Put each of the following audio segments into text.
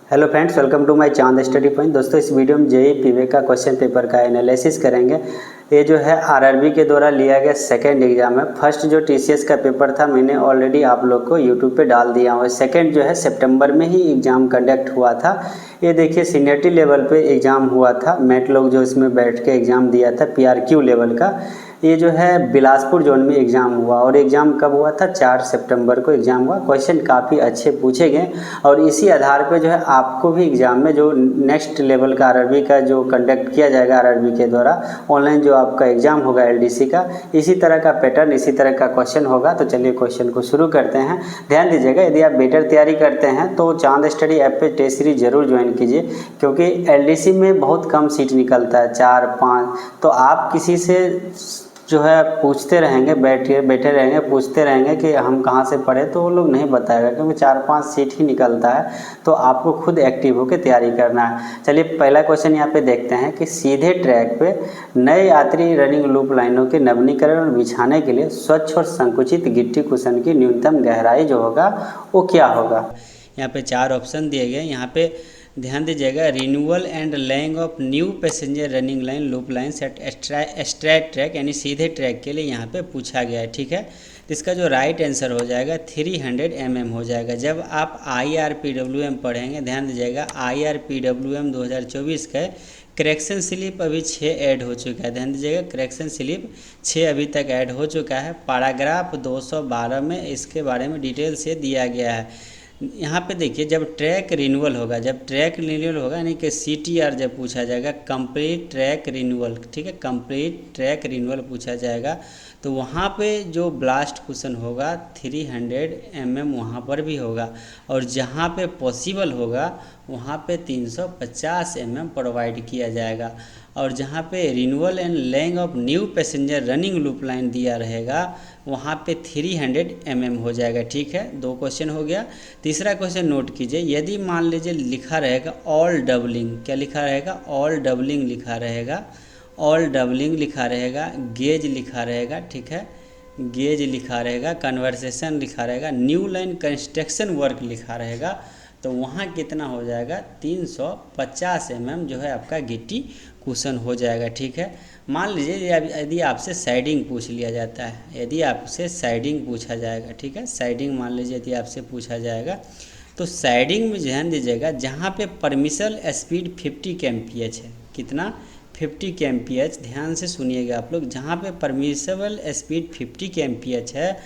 Hello friends, welcome to my Chand study point. दोस्तों, इस video में जेईई पीवे का क्वेश्चन पेपर का एनालिसिस करेंगे। ये जो है आरआरबी के द्वारा लिया गया सेकंड एग्जाम है। फर्स्ट जो टीसीएस का पेपर था मैंने ऑलरेडी आप लोग को यूट्यूब पे डाल दिया हूँ। सेकंड जो है सितंबर में ही एग्ज़ाम कंडक्ट हुआ था। ये देखिए सीनियरिटी लेवल पे एग्ज़ाम हुआ था। मेट लोग जो इसमें बैठ के एग्ज़ाम दिया था पीआरक्यू लेवल का। ये जो है बिलासपुर जोन में एग्ज़ाम हुआ और एग्ज़ाम कब हुआ था? 4 सितंबर को एग्ज़ाम हुआ। क्वेश्चन काफ़ी अच्छे पूछे गए और इसी आधार पे जो है आपको भी एग्ज़ाम में जो नेक्स्ट लेवल का आरआरबी का जो कंडक्ट किया जाएगा आरआरबी के द्वारा ऑनलाइन जो आपका एग्ज़ाम होगा एलडीसी का, इसी तरह का पैटर्न, इसी तरह का क्वेश्चन होगा। तो चलिए क्वेश्चन को शुरू करते हैं। ध्यान दीजिएगा, यदि आप बेटर तैयारी करते हैं तो चांद स्टडी ऐप पे टेस्ट सीरीज जरूर ज्वाइन कीजिए, क्योंकि एलडीसी में बहुत कम सीट निकलता है, 4-5। तो आप किसी से जो है पूछते रहेंगे, बैठे रहेंगे, पूछते रहेंगे कि हम कहाँ से पढ़े, तो वो लोग नहीं बताएगा, क्योंकि 4-5 सीट ही निकलता है। तो आपको खुद एक्टिव होकर तैयारी करना है। चलिए पहला क्वेश्चन यहाँ पे देखते हैं कि सीधे ट्रैक पे नए यात्री रनिंग लूप लाइनों के नवीनीकरण और बिछाने के लिए स्वच्छ और संकुचित गिट्टी कुशन की न्यूनतम गहराई जो होगा वो क्या होगा। यहाँ पे 4 ऑप्शन दिए गए। यहाँ पे ध्यान दीजिएगा, renewal and laying of new passenger running line loop lines at straight track, यानी सीधे ट्रैक के लिए यहाँ पे पूछा गया है। ठीक है, तो इसका जो राइट आंसर हो जाएगा 300 mm हो जाएगा। जब आप IRPWM पढ़ेंगे, ध्यान दीजिएगा, IRPWM 2024 का करेक्शन स्लिप अभी 6 ऐड हो चुका है। ध्यान दीजिएगा, करेक्शन स्लिप 6 अभी तक ऐड हो चुका है। पैराग्राफ 212 में इसके बारे में डिटेल से दिया गया है। यहाँ पे देखिए, जब ट्रैक रिन्यूअल होगा, यानी कि CTR जब पूछा जाएगा, कंप्लीट ट्रैक रिन्यूअल, ठीक है, कंप्लीट ट्रैक रिन्यूअल पूछा जाएगा, तो वहाँ पे जो ब्लास्ट कुशन होगा 300 mm वहाँ पर भी होगा, और जहाँ पे पॉसिबल होगा वहाँ पे 350 mm प्रोवाइड किया जाएगा। और जहाँ पे renewal and laying of new passenger running loop line दिया रहेगा वहाँ पे 300 mm हो जाएगा। ठीक है, 2 क्वेश्चन हो गया। तीसरा क्वेश्चन नोट कीजिए, यदि मान लीजिए लिखा रहेगा ऑल डबलिंग, क्या लिखा रहेगा? ऑल डबलिंग लिखा रहेगा, ऑल डबलिंग लिखा रहेगा, गेज लिखा रहेगा, ठीक है, गेज लिखा रहेगा, कन्वर्सेशन लिखा रहेगा, न्यू लाइन कंस्ट्रक्शन वर्क लिखा रहेगा, तो वहाँ कितना हो जाएगा? 350 mm जो है आपका गिट्टी कुशन हो जाएगा। ठीक है, मान लीजिए यदि आपसे साइडिंग पूछ लिया जाता है, यदि आपसे साइडिंग पूछा जाएगा, ठीक है, साइडिंग मान लीजिए यदि आपसे पूछा जाएगा, तो साइडिंग में ध्यान दीजिएगा, जहाँ पे परमिशन स्पीड 50 kmph है, कितना? 50 kmph। ध्यान से सुनिएगा आप लोग, जहाँ पे परमिशबल स्पीड 50 kmph है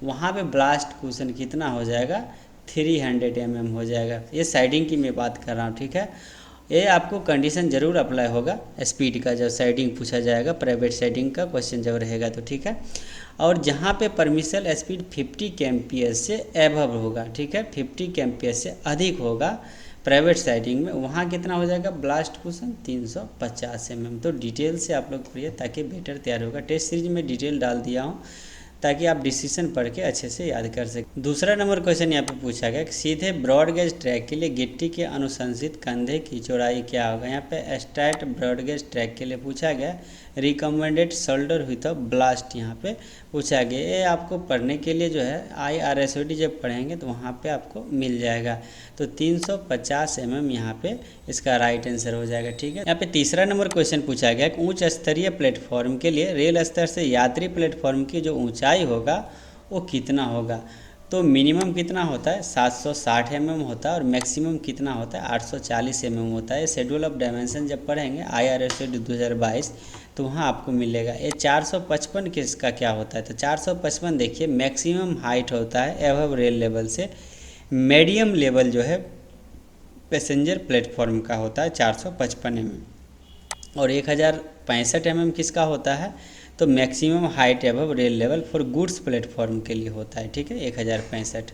वहाँ पे ब्लास्ट कुशन कितना हो जाएगा? 300 mm हो जाएगा। ये साइडिंग की मैं बात कर रहा हूँ। ठीक है, ये आपको कंडीशन जरूर अप्लाई होगा स्पीड का, जब साइडिंग पूछा जाएगा, प्राइवेट साइडिंग का क्वेश्चन जब रहेगा तो। ठीक है, और जहाँ पे परमिशन स्पीड 50 kmph से एबव होगा, ठीक है, 50 kmph से अधिक होगा प्राइवेट साइडिंग में, वहाँ कितना हो जाएगा ब्लास्ट कुशन? 350 mm। तो डिटेल से आप लोग पढ़िए ताकि बेटर तैयार होगा। टेस्ट सीरीज में डिटेल डाल दिया हूँ ताकि आप डिसीजन पढ़ के अच्छे से याद कर सकें। दूसरा नंबर क्वेश्चन यहाँ पे पूछा गया कि सीधे ब्रॉडगेज ट्रैक के लिए गिट्टी के अनुशंसित कंधे की चौड़ाई क्या होगा। यहाँ पे स्ट्रेट ब्रॉडगेज ट्रैक के लिए पूछा गया रिकमेंडेड शोल्डर विथ ब्लास्ट, यहाँ पे पूछा गया। ये आपको पढ़ने के लिए जो है IRSOD जब पढ़ेंगे तो वहाँ पे आपको मिल जाएगा। तो 350 mm यहाँ पे इसका राइट आंसर हो जाएगा। ठीक है, यहाँ पे तीसरा नंबर क्वेश्चन पूछा गया कि उच्च स्तरीय प्लेटफॉर्म के लिए रेल स्तर से यात्री प्लेटफॉर्म की जो ऊंचाई होगा वो कितना होगा। तो मिनिमम कितना होता है? 760 mm होता है, और मैक्सिमम कितना होता है? 840 mm होता है। शेड्यूल ऑफ डायमेंशन जब पढ़ेंगे IRSOD 2022 तो वहाँ आपको मिलेगा। ये 455 किसका क्या होता है? तो 455 देखिए मैक्सिमम हाइट होता है एबव रेल लेवल से, मीडियम लेवल जो है पैसेंजर प्लेटफॉर्म का होता है 455 mm, और 1065 mm किसका होता है? तो maximum height above rail level for goods platform के लिए होता है। ठीक है, 1065।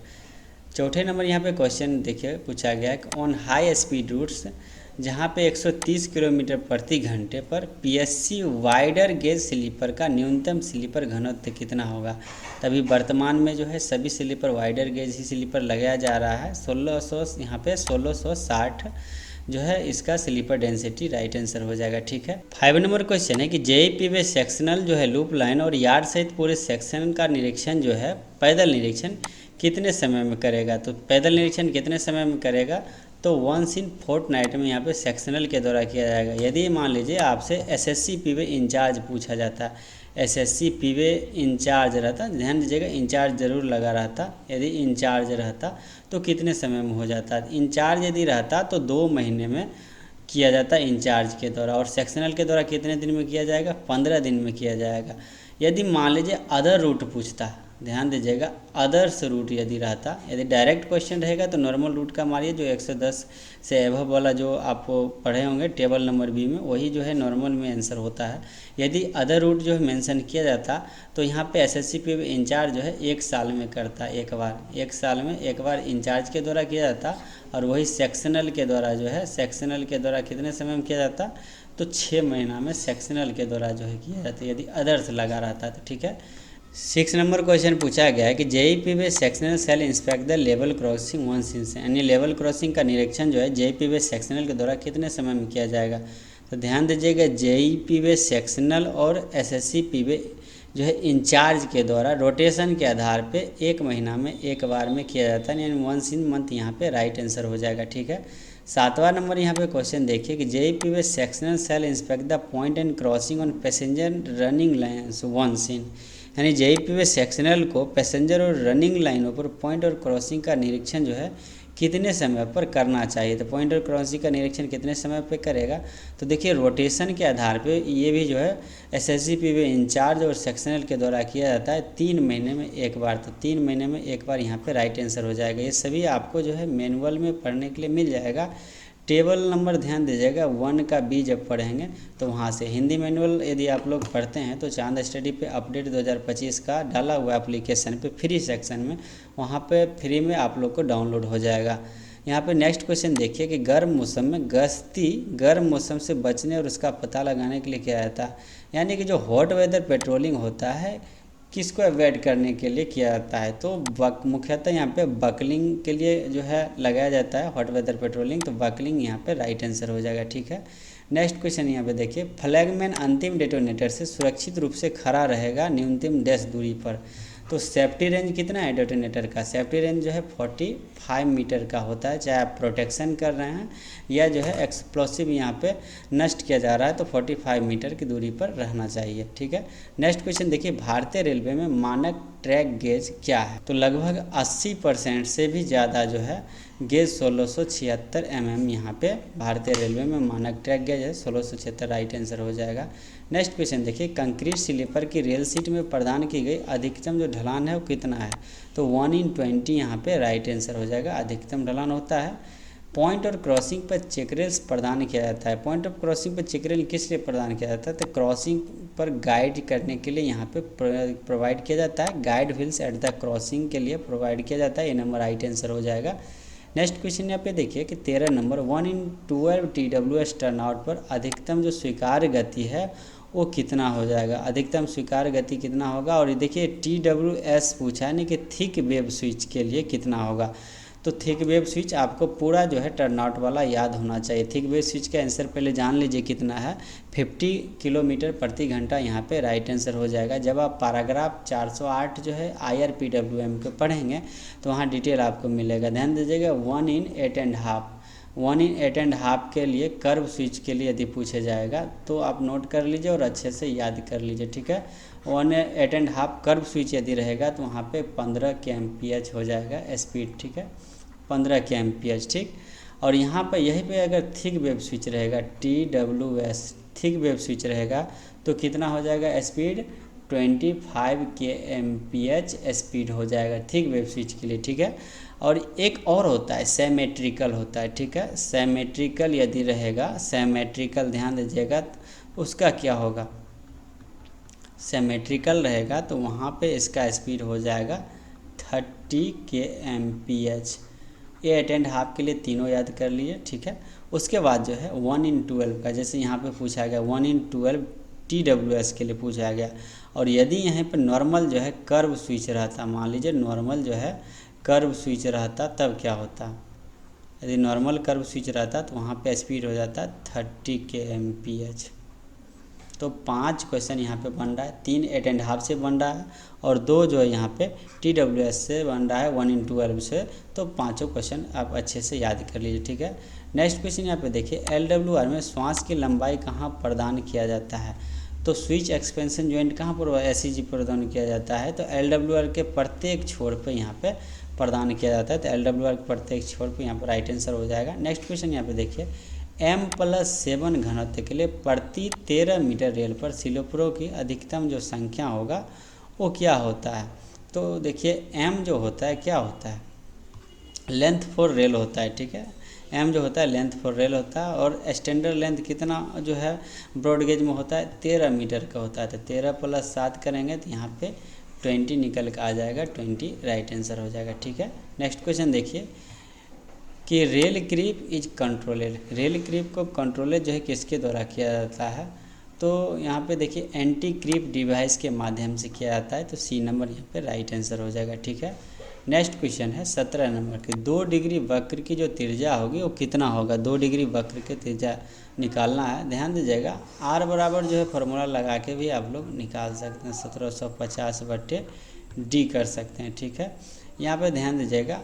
चौथे नंबर यहाँ पे क्वेश्चन देखिए पूछा गया है ऑन हाई स्पीड रूट्स, जहाँ पे 130 किलोमीटर प्रति घंटे पर PSC वाइडर गेज स्लीपर का न्यूनतम स्लीपर घनत्व कितना होगा। तभी वर्तमान में जो है सभी स्लीपर वाइडर गेज ही स्लीपर लगाया जा रहा है। 1600 यहाँ पे 1660 जो है इसका स्लीपर डेंसिटी राइट आंसर हो जाएगा। ठीक है, 5 नंबर क्वेश्चन है कि JEE में सेक्शनल जो है लूप लाइन और यार्ड सहित पूरे सेक्शन का निरीक्षण जो है पैदल निरीक्षण कितने समय में करेगा। तो पैदल निरीक्षण कितने समय में करेगा? तो वंस इन फोर्टनाइट में यहाँ पे सेक्शनल के द्वारा किया जाएगा। यदि मान लीजिए आपसे एसएससी पीवे इंचार्ज पूछा जाता है, एसएससी पीवे इंचार्ज रहता, ध्यान दीजिएगा इंचार्ज जरूर लगा रहता, यदि इंचार्ज रहता तो कितने समय में हो जाता। इंचार्ज यदि रहता तो 2 महीने में किया जाता इंचार्ज के द्वारा, और सेक्शनल के द्वारा कितने दिन में किया जाएगा, 15 दिन में किया जाएगा। यदि मान लीजिए अदर रूट पूछता, ध्यान दीजिएगा अदर्स रूट यदि रहता, यदि डायरेक्ट क्वेश्चन रहेगा तो नॉर्मल रूट का मारिए, जो 110 से एभव वाला जो आप पढ़े होंगे टेबल नंबर बी में, वही जो है नॉर्मल में आंसर होता है। यदि अदर रूट जो है मेंशन किया जाता तो यहाँ पे एसएससी पे इंचार्ज जो है 1 साल में करता, एक साल में एक बार इंचार्ज के द्वारा किया जाता, और वही सेक्शनल के द्वारा जो है, सेक्शनल के द्वारा कितने समय में किया जाता, तो 6 महीना में सेक्शनल के द्वारा जो है किया जाता, यदि अदर्स लगा रहता तो। ठीक है, 6 नंबर क्वेश्चन पूछा गया है कि जेईपी में sectional cell inspect the level crossing once in से, यानी लेवल क्रॉसिंग का निरीक्षण जो है जेईपी में सेक्शनल के द्वारा कितने समय में किया जाएगा। तो ध्यान दीजिएगा जेईपी में सेक्शनल और एसएससी पीवे जो है इंचार्ज के द्वारा रोटेशन के आधार पे 1 महीना में एक बार में किया जाता है, यानी वंस इन मंथ यहाँ पे राइट आंसर हो जाएगा। ठीक है, 7वां नंबर यहाँ पे क्वेश्चन देखिए कि जेईपी में sectional cell inspect the point and crossing on passenger running lines once in, यानी जेईपी में सेक्शनल को पैसेंजर और रनिंग लाइनों पर पॉइंट और क्रॉसिंग का निरीक्षण जो है कितने समय पर करना चाहिए। तो पॉइंट और क्रॉसिंग का निरीक्षण कितने समय पे करेगा, तो देखिए रोटेशन के आधार पे ये भी जो है एसएससी पीवे इंचार्ज और सेक्शनल के द्वारा किया जाता है 3 महीने में एक बार। तो 3 महीने में एक बार यहाँ पे राइट आंसर हो जाएगा। ये सभी आपको जो है मैनुअल में पढ़ने के लिए मिल जाएगा। टेबल नंबर ध्यान दीजिएगा 1 का बी जब पढ़ेंगे तो वहाँ से, हिंदी मैनुअल यदि आप लोग पढ़ते हैं तो चांद स्टडी पे अपडेट 2025 का डाला हुआ एप्लीकेशन पे फ्री सेक्शन में, वहाँ पे फ्री में आप लोग को डाउनलोड हो जाएगा। यहाँ पे नेक्स्ट क्वेश्चन देखिए कि गर्म मौसम में गश्ती गर्म मौसम से बचने और उसका पता लगाने के लिए किया जाता है, यानी कि जो हॉट वेदर पेट्रोलिंग होता है किसको अवॉइड करने के लिए किया जाता है, तो मुख्यतः यहाँ पे बकलिंग के लिए जो है लगाया जाता है हॉट वेदर पेट्रोलिंग, तो बकलिंग यहाँ पे राइट आंसर हो जाएगा। ठीक है, नेक्स्ट क्वेश्चन यहाँ पे देखिए फ्लैगमैन अंतिम डेटोनेटर से सुरक्षित रूप से खड़ा रहेगा न्यूनतम डैश दूरी पर, तो सेफ्टी रेंज कितना है डेटोनेटर का, सेफ्टी रेंज जो है 45 मीटर का होता है, चाहे आप प्रोटेक्शन कर रहे हैं या जो है एक्सप्लोसिव यहाँ पे नष्ट किया जा रहा है, तो 45 मीटर की दूरी पर रहना चाहिए। ठीक है, नेक्स्ट क्वेश्चन देखिए भारतीय रेलवे में मानक ट्रैक गेज क्या है, तो लगभग 80% से भी ज़्यादा जो है गेज 1676 mm यहाँ पे भारतीय रेलवे में मानक ट्रैक गेज है, 1676 राइट आंसर हो जाएगा। नेक्स्ट क्वेश्चन देखिए कंक्रीट स्लीपर की रेल सीट में प्रदान की गई अधिकतम जो ढलान है वो कितना है, तो 1/20 यहाँ पे राइट आंसर हो जाएगा, अधिकतम ढलान होता है। पॉइंट और क्रॉसिंग पर चेकरेल्स प्रदान किया जाता है, पॉइंट ऑफ क्रॉसिंग पर चेकरेल किस लिए प्रदान किया जाता है, तो क्रॉसिंग पर गाइड करने के लिए यहाँ पे प्रोवाइड किया जाता है, guide wheels at the crossing के लिए प्रोवाइड किया जाता है, ये नंबर राइट आंसर हो जाएगा। नेक्स्ट क्वेश्चन यहाँ पे देखिए कि 13 नंबर 1/12 TWS टर्नआउट पर अधिकतम जो स्वीकार्य गति है वो कितना हो जाएगा, अधिकतम स्वीकार्य गति कितना होगा, और देखिए TWS पूछा है नहीं कि थिक वेव स्विच के लिए कितना होगा, तो थिक वेव स्विच आपको पूरा जो है टर्नआउट वाला याद होना चाहिए। थिक वेव स्विच का आंसर पहले जान लीजिए कितना है, 50 किलोमीटर प्रति घंटा यहाँ पे राइट आंसर हो जाएगा। जब आप पैराग्राफ 408 जो है IRPWM के पढ़ेंगे तो वहाँ डिटेल आपको मिलेगा। ध्यान दीजिएगा 1/8.5 के लिए कर्व स्विच के लिए यदि पूछे जाएगा तो आप नोट कर लीजिए और अच्छे से याद कर लीजिए। ठीक है, 1/8.5 कर्व स्विच यदि रहेगा तो वहाँ पे 15 kmph हो जाएगा स्पीड। ठीक है, 15 kmph। ठीक, और यहाँ पर यहीं पे अगर थिक वेव स्विच रहेगा TWS थिक वेव स्विच रहेगा तो कितना हो जाएगा स्पीड, 25 kmph स्पीड हो जाएगा थिक वेव स्विच के लिए। ठीक है, और एक और होता है सिमेट्रिकल होता है। ठीक है, सिमेट्रिकल यदि रहेगा, सिमेट्रिकल ध्यान दीजिएगा उसका क्या होगा, सिमेट्रिकल रहेगा तो वहाँ पे इसका स्पीड हो जाएगा 30 kmph। 8.5 के लिए तीनों याद कर लिए। ठीक है, उसके बाद जो है 1/12 का, जैसे यहाँ पे पूछा गया 1/12 TWS के लिए पूछा गया, और यदि यहाँ पे नॉर्मल जो है कर्व स्विच रहता, मान लीजिए नॉर्मल जो है कर्व स्विच रहता तब क्या होता, यदि नॉर्मल कर्व स्विच रहता तो वहाँ पे स्पीड हो जाता 30 kmph। तो 5 क्वेश्चन यहाँ पे बन रहा है, 3 8.5 से बन रहा है और 2 जो है यहाँ पे TWS से बन रहा है 1 × 12 से। तो 5 क्वेश्चन आप अच्छे से याद कर लीजिए, ठीक है। नेक्स्ट क्वेश्चन यहाँ पे देखिए, LWR में श्वास की लंबाई कहाँ प्रदान किया जाता है? तो स्विच एक्सपेंशन जॉइंट कहाँ पर SEG प्रदान किया जाता है? तो LWR के प्रत्येक छोर पे यहाँ पे प्रदान किया जाता है। तो LWR के प्रत्येक छोर पे यहाँ पर राइट आंसर हो जाएगा। नेक्स्ट क्वेश्चन यहाँ पे देखिए, M+7 घनत्व के लिए प्रति 13 मीटर रेल पर सिलोपरों की अधिकतम जो संख्या होगा वो क्या होता है? तो देखिए M जो होता है क्या होता है? लेंथ फॉर रेल होता है, ठीक है। M जो होता है लेंथ फॉर रेल होता है और स्टैंडर्ड लेंथ कितना जो है ब्रॉड गेज में होता है 13 मीटर का होता है। तो 13 + 7 करेंगे तो यहाँ पे 20 निकल के आ जाएगा, 20 राइट आंसर हो जाएगा, ठीक है। नेक्स्ट क्वेश्चन देखिए कि rail creep is controlled, rail creep को कंट्रोलेड जो है किसके द्वारा किया जाता है? तो यहाँ पे देखिए एंटी क्रीप डिवाइस के माध्यम से किया जाता है। तो C नंबर यहाँ पे राइट आंसर हो जाएगा, ठीक है। नेक्स्ट क्वेश्चन है 17 नंबर के, 2 डिग्री वक्र की जो त्रिज्या होगी वो कितना होगा? 2 डिग्री वक्र की त्रिज्या निकालना है, ध्यान दीजिएगा। R बराबर जो है फार्मूला लगा के भी आप लोग निकाल सकते हैं, 1750/D कर सकते हैं, ठीक है। यहाँ पे ध्यान दीजिएगा,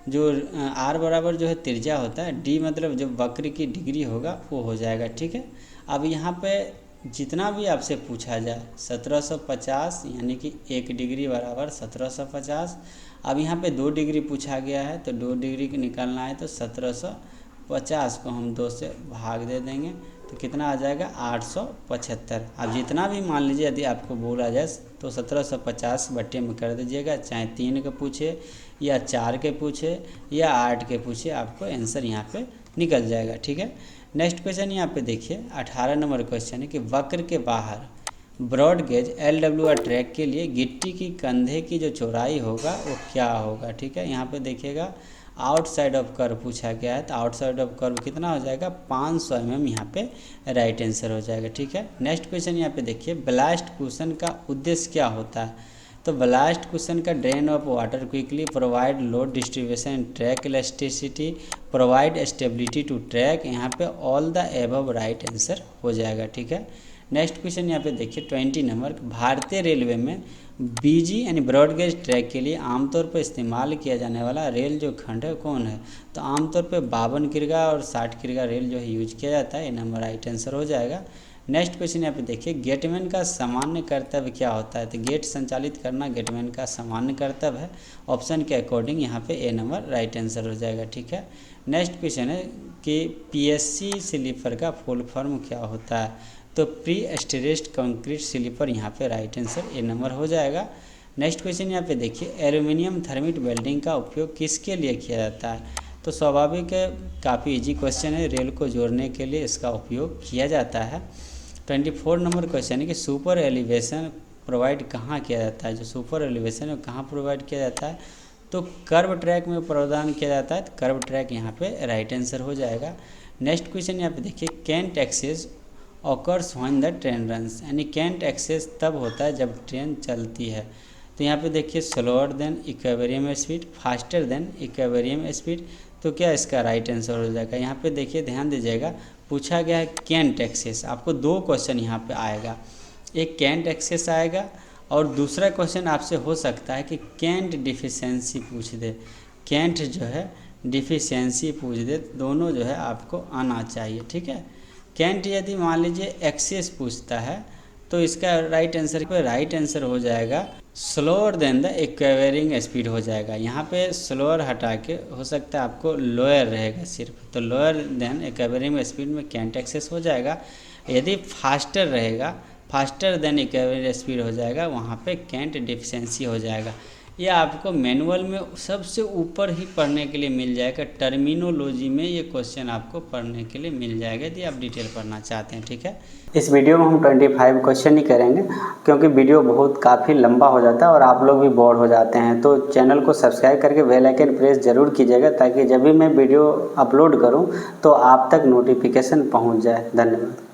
जो R बराबर जो है त्रिज्या होता है, D मतलब जो वक्र की डिग्री होगा वो हो जाएगा, ठीक है। अब यहाँ पे जितना भी आपसे पूछा जाए 1750 यानी कि 1 डिग्री बराबर 1750। अब यहाँ पे 2 डिग्री पूछा गया है तो 2 डिग्री को निकालना है, तो 1750 को हम 2 से भाग दे देंगे तो कितना आ जाएगा? 875। अब जितना भी मान लीजिए यदि आपको बोला जाए तो 1750 बट्टे में कर दीजिएगा, चाहे 3 के पूछे या 4 के पूछे या 8 के पूछे, आपको आंसर यहाँ पे निकल जाएगा, ठीक है। नेक्स्ट क्वेश्चन यहाँ पे देखिए 18 नंबर क्वेश्चन है कि वक्र के बाहर ब्रॉड गेज LWR ट्रैक के लिए गिट्टी की कंधे की जो चौड़ाई होगा वो क्या होगा, ठीक है। यहाँ पे देखिएगा आउटसाइड ऑफ कर्व पूछा गया है, तो आउटसाइड ऑफ कर्व कितना हो जाएगा? 500 mm यहाँ पे राइट आंसर हो जाएगा, ठीक है। नेक्स्ट क्वेश्चन यहाँ पे देखिए, ब्लास्ट कुशन का उद्देश्य क्या होता है? तो ब्लास्ट कुशन का drain of water quickly, provide load distribution, track elasticity, provide stability to track. यहाँ पे all the above right answer हो जाएगा, ठीक है। नेक्स्ट क्वेश्चन यहाँ पे देखिए 20 नंबर, भारतीय रेलवे में BG यानी ब्रॉड गेज ट्रैक के लिए आमतौर पर इस्तेमाल किया जाने वाला रेल जो खंड है कौन है? तो आमतौर पे 52 किरगा और 60 किरगा रेल जो है यूज किया जाता है, ये नंबर राइट आंसर हो जाएगा। नेक्स्ट क्वेश्चन यहाँ पे देखिए, गेटमैन का सामान्य कर्तव्य क्या होता है? तो गेट संचालित करना गेटमैन का सामान्य कर्तव्य है। ऑप्शन के अकॉर्डिंग यहाँ पे A नंबर राइट आंसर हो जाएगा, ठीक है। नेक्स्ट क्वेश्चन है कि PSC स्लीपर का फुल फॉर्म क्या होता है? तो प्री स्ट्रेस्ड कंक्रीट स्लीपर यहाँ पे राइट आंसर A नंबर हो जाएगा। नेक्स्ट क्वेश्चन यहाँ पे देखिए, एल्यूमिनियम थर्मिट वेल्डिंग का उपयोग किसके लिए किया जाता है? तो स्वाभाविक है, काफ़ी इजी क्वेश्चन है, रेल को जोड़ने के लिए इसका उपयोग किया जाता है। 24 नंबर क्वेश्चन है कि सुपर एलिवेशन प्रोवाइड कहाँ किया जाता है? जो सुपर एलिवेशन है कहाँ प्रोवाइड किया जाता है? तो कर्व ट्रैक में प्रदान किया जाता है, तो कर्व ट्रैक यहाँ पे राइट आंसर हो जाएगा। नेक्स्ट क्वेश्चन यहाँ पे देखिए, cant excess occurs when the train runs, यानी कैंट एक्सेस तब होता है जब ट्रेन चलती है। तो यहाँ पे देखिए slower then equilibrium speed, faster than equilibrium speed. तो क्या इसका राइट आंसर हो जाएगा? यहाँ पे देखिए ध्यान दीजिएगा, पूछा गया है कैंट एक्सेस, आपको 2 क्वेश्चन यहाँ पे आएगा, एक कैंट एक्सेस आएगा और दूसरा क्वेश्चन आपसे हो सकता है कि कैंट डिफिशेंसी पूछ दे, कैंट जो है डिफिशेंसी पूछ दे, दोनों जो है आपको आना चाहिए, ठीक है। कैंट यदि मान लीजिए एक्सेस पूछता है तो इसका राइट आंसर हो जाएगा slower then the equilibrium speed हो जाएगा। यहाँ पे स्लोअर हटा के हो सकता है आपको लोअर रहेगा सिर्फ, तो लोअर देन इक्विलिब्रियम स्पीड में कैंट एक्सेस हो जाएगा। यदि फास्टर रहेगा, फास्टर देन इक्विलिब्रियम स्पीड हो जाएगा, वहाँ पे कैंट डिफिशेंसी हो जाएगा। यह आपको मैनुअल में सबसे ऊपर ही पढ़ने के लिए मिल जाएगा, टर्मिनोलॉजी में ये क्वेश्चन आपको पढ़ने के लिए मिल जाएगा यदि आप डिटेल पढ़ना चाहते हैं, ठीक है। इस वीडियो में हम 25 क्वेश्चन ही करेंगे क्योंकि वीडियो बहुत काफ़ी लंबा हो जाता है और आप लोग भी बोर हो जाते हैं। तो चैनल को सब्सक्राइब करके बेल आइकन प्रेस जरूर कीजिएगा ताकि जब भी मैं वीडियो अपलोड करूं तो आप तक नोटिफिकेशन पहुंच जाए। धन्यवाद।